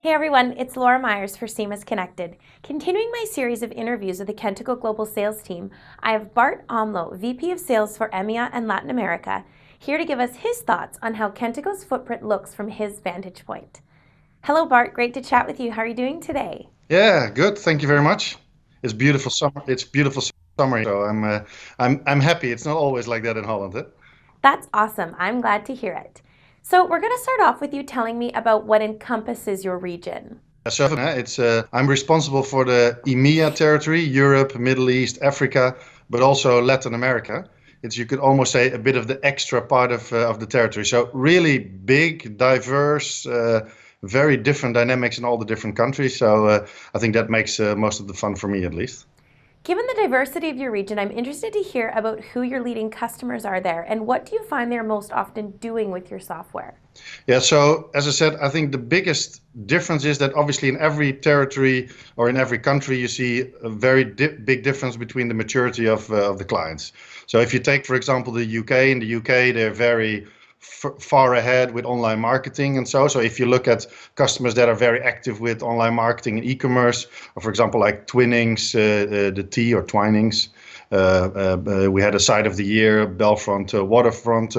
Hey everyone, it's Laura Myers for CMS-Connected. Continuing my series of interviews with the Kentico Global Sales team, I have Bart Omlo, VP of Sales for EMEA and Latin America, here to give us his thoughts on how Kentico's footprint looks from his vantage point. Hello Bart, great to chat with you. How are you doing today? Yeah, good. Thank you very much. It's beautiful summer. It's beautiful summer, so I'm happy. It's not always like that in Holland. Eh? That's awesome. I'm glad to hear it. So we're going to start off with you telling me about what encompasses your region. I'm responsible for the EMEA territory, Europe, Middle East, Africa, but also Latin America. It's you could almost say a bit of the extra part of the territory. So really big, diverse, very different dynamics in all the different countries. So I think that makes most of the fun for me at least. Given the diversity of your region, I'm interested to hear about who your leading customers are there and what do you find they're most often doing with your software? Yeah, so as I said, I think the biggest difference is that obviously in every territory or in every country, you see a very big difference between the maturity of the clients. So if you take, for example, the UK, in the UK, they're very far ahead with online marketing and so. So if you look at customers that are very active with online marketing and e-commerce, or for example, like Twinnings, the tea or Twinings, we had a site of the year, Belfast Waterfront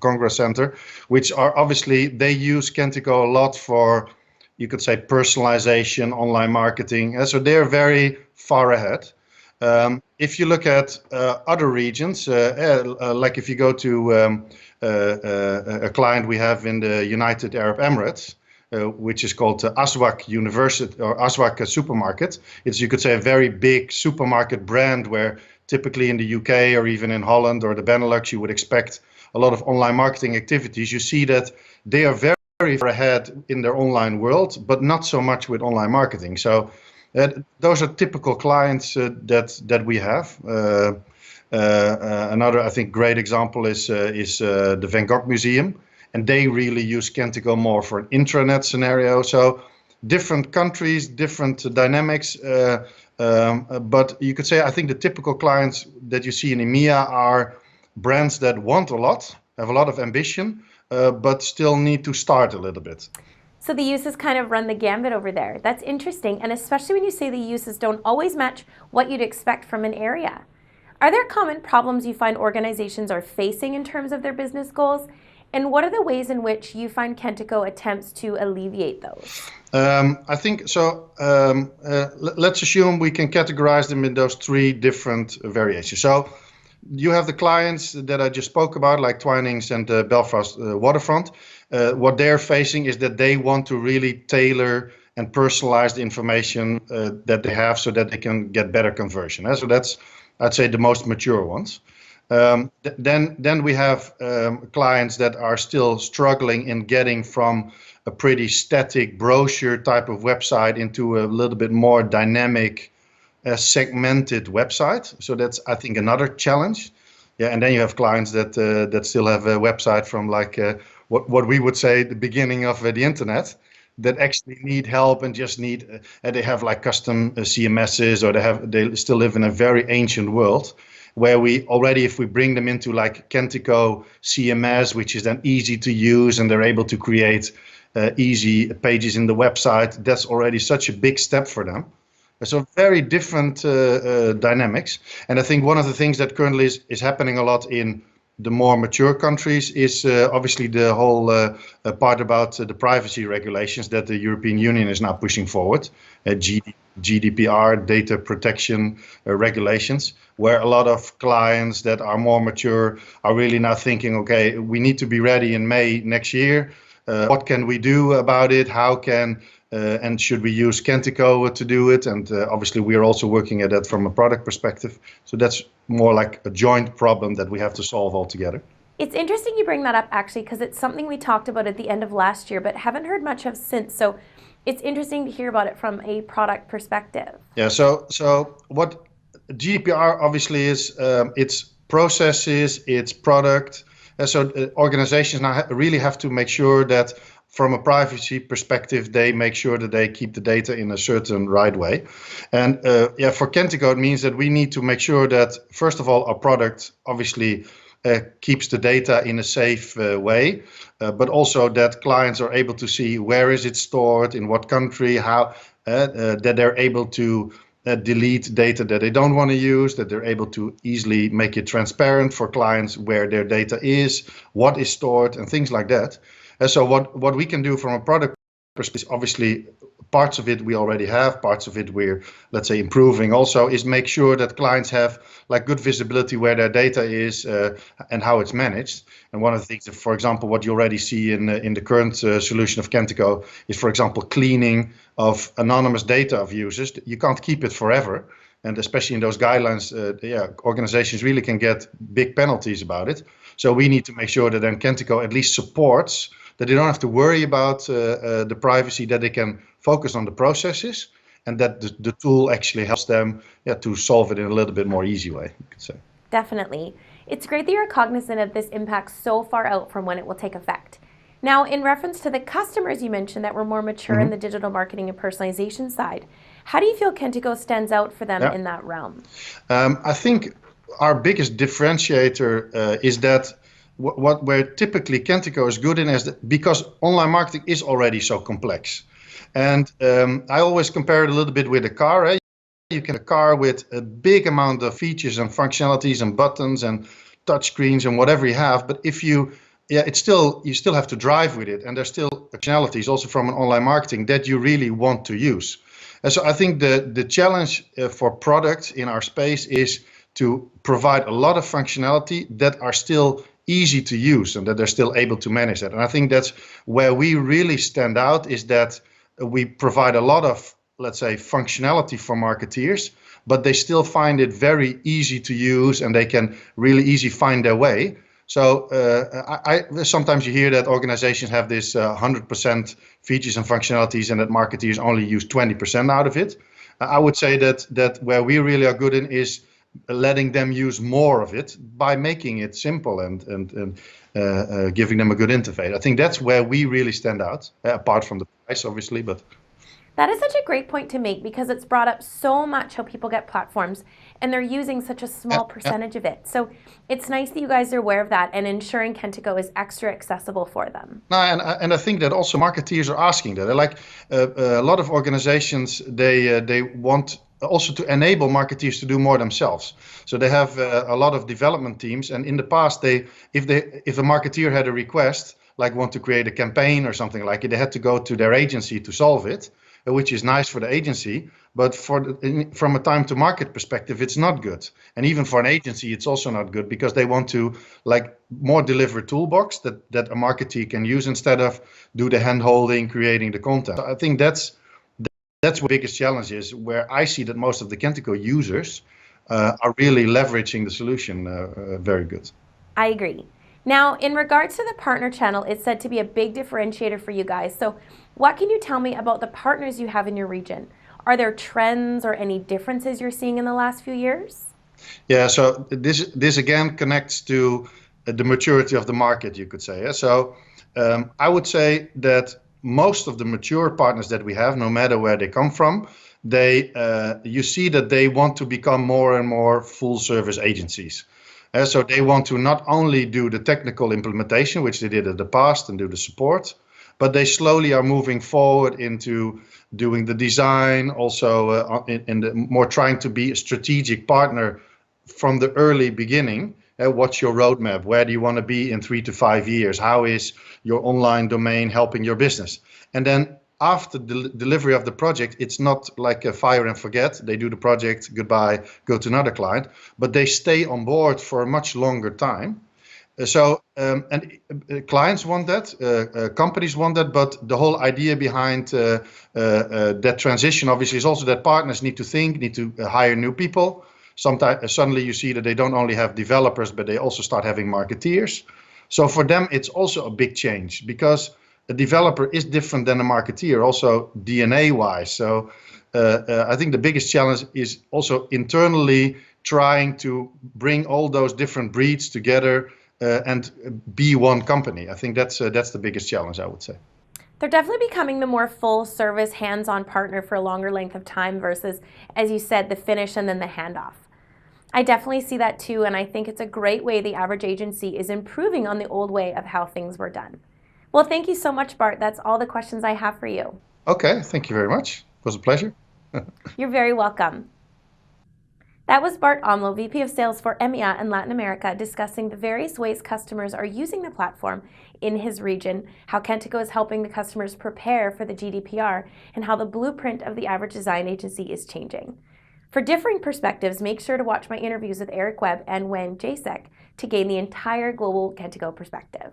Congress Center, which are obviously, they use Kentico a lot for, you could say, personalization, online marketing. So they're very far ahead. If you look at other regions, like if you go to a client we have in the United Arab Emirates, which is called Aswak University or Aswak Supermarket. It's, you could say, a very big supermarket brand where typically in the UK or even in Holland or the Benelux, you would expect a lot of online marketing activities. You see that they are very far ahead in their online world, but not so much with online marketing. So those are typical clients that we have. Another, I think, great example is the Van Gogh Museum, and they really use Kentico more for an intranet scenario. So different countries, different dynamics, but you could say I think the typical clients that you see in EMEA are brands that want a lot, have a lot of ambition, but still need to start a little bit. So the uses kind of run the gambit over there. That's interesting, and especially when you say the uses don't always match what you'd expect from an area. Are there common problems you find organizations are facing in terms of their business goals? And what are the ways in which you find Kentico attempts to alleviate those? I think so. Let's assume we can categorize them in those three different variations. So you have the clients that I just spoke about, like Twinings and Belfast Waterfront. What they're facing is that they want to really tailor and personalize the information that they have so that they can get better conversion. So that's, I'd say, the most mature ones. Then we have clients that are still struggling in getting from a pretty static brochure type of website into a little bit more dynamic, segmented website. So that's, I think, another challenge. Yeah, and then you have clients that still have a website from like what we would say the beginning of the internet, that actually need help and just need they have like custom CMSs, or they still live in a very ancient world where we already, if we bring them into like Kentico CMS, which is then easy to use and they're able to create easy pages in the website, that's already such a big step for them. So very different dynamics. And I think one of the things that currently is happening a lot in the more mature countries is obviously the whole part about the privacy regulations that the European Union is now pushing forward, GDPR, data protection regulations, where a lot of clients that are more mature are really now thinking, okay, we need to be ready in May next year. What can we do about it? How can and should we use Kentico to do it? And obviously, we are also working at that from a product perspective. So that's more like a joint problem that we have to solve all together. It's interesting you bring that up, actually, because it's something we talked about at the end of last year, but haven't heard much of since. So it's interesting to hear about it from a product perspective. Yeah. So what GDPR obviously is, its processes, its product. So organizations now really have to make sure that from a privacy perspective, they make sure that they keep the data in a certain right way. And for Kentico, it means that we need to make sure that, first of all, our product obviously keeps the data in a safe way, but also that clients are able to see where is it stored, in what country, how that they're able to delete data that they don't want to use, that they're able to easily make it transparent for clients where their data is, what is stored, and things like that. And so what we can do from a product perspective, obviously parts of it we already have, parts of it we're, let's say, improving also, is make sure that clients have like good visibility where their data is and how it's managed. And one of the things, for example, what you already see in the current solution of Kentico is, for example, cleaning of anonymous data of users. You can't keep it forever. And especially in those guidelines, organizations really can get big penalties about it. So we need to make sure that then Kentico at least supports that they don't have to worry about the privacy, that they can focus on the processes, and that the tool actually helps them to solve it in a little bit more easy way, you could say. Definitely. It's great that you're cognizant of this impact so far out from when it will take effect. Now, in reference to the customers you mentioned that were more mature in the digital marketing and personalization side, how do you feel Kentico stands out for them in that realm? I think our biggest differentiator is that where typically Kentico is good in is that because online marketing is already so complex. And I always compare it a little bit with a car. You can have a car with a big amount of features and functionalities and buttons and touch screens and whatever you have, but if you still have to drive with it, and there's still functionalities also from an online marketing that you really want to use. And so I think the challenge for products in our space is to provide a lot of functionality that are still easy to use and that they're still able to manage that. And I think that's where we really stand out, is that we provide a lot of, let's say, functionality for marketeers, but they still find it very easy to use and they can really easy find their way. So sometimes you hear that organizations have this 100% features and functionalities and that marketeers only use 20% out of it. I would say that where we really are good in is letting them use more of it by making it simple and giving them a good interface. I think that's where we really stand out, apart from the price, obviously. But that is such a great point to make, because it's brought up so much how people get platforms and they're using such a small percentage of it. So it's nice that you guys are aware of that and ensuring Kentico is extra accessible for them. No, and I think that also marketeers are asking that. Like a lot of organizations, they want also to enable marketeers to do more themselves. So they have a lot of development teams, and in the past, if a marketeer had a request, like want to create a campaign or something like it, they had to go to their agency to solve it, which is nice for the agency, but from a time to market perspective, it's not good. And even for an agency, it's also not good, because they want to like more deliver toolbox that a marketer can use instead of do the hand holding, creating the content. So I think that's what the biggest challenge is, where I see that most of the Kentico users are really leveraging the solution very good. I agree. Now, in regards to the partner channel, it's said to be a big differentiator for you guys. So what can you tell me about the partners you have in your region? Are there trends or any differences you're seeing in the last few years? Yeah, so this again connects to the maturity of the market, you could say. So I would say that most of the mature partners that we have, no matter where they come from, you see that they want to become more and more full service agencies. So they want to not only do the technical implementation, which they did in the past, and do the support, but they slowly are moving forward into doing the design, also in the more trying to be a strategic partner from the early beginning. What's your roadmap? Where do you want to be in 3 to 5 years? How is your online domain helping your business? And then after the delivery of the project, it's not like a fire and forget. They do the project, goodbye, go to another client, but they stay on board for a much longer time. Clients want that, companies want that, but the whole idea behind that transition obviously is also that partners need to hire new people. Sometimes suddenly you see that they don't only have developers, but they also start having marketeers. So for them, it's also a big change, because a developer is different than a marketeer, also DNA wise. So I think the biggest challenge is also internally trying to bring all those different breeds together and be one company. I think that's the biggest challenge, I would say. They're definitely becoming the more full service, hands-on partner for a longer length of time versus, as you said, the finish and then the handoff. I definitely see that too, and I think it's a great way the average agency is improving on the old way of how things were done. Well, thank you so much, Bart. That's all the questions I have for you. Okay, thank you very much. It was a pleasure. You're very welcome. That was Bart Omlo, VP of Sales for EMEA and Latin America, discussing the various ways customers are using the platform in his region, how Kentico is helping the customers prepare for the GDPR, and how the blueprint of the average design agency is changing. For differing perspectives, make sure to watch my interviews with Eric Webb and Jasek to gain the entire global Kentico perspective.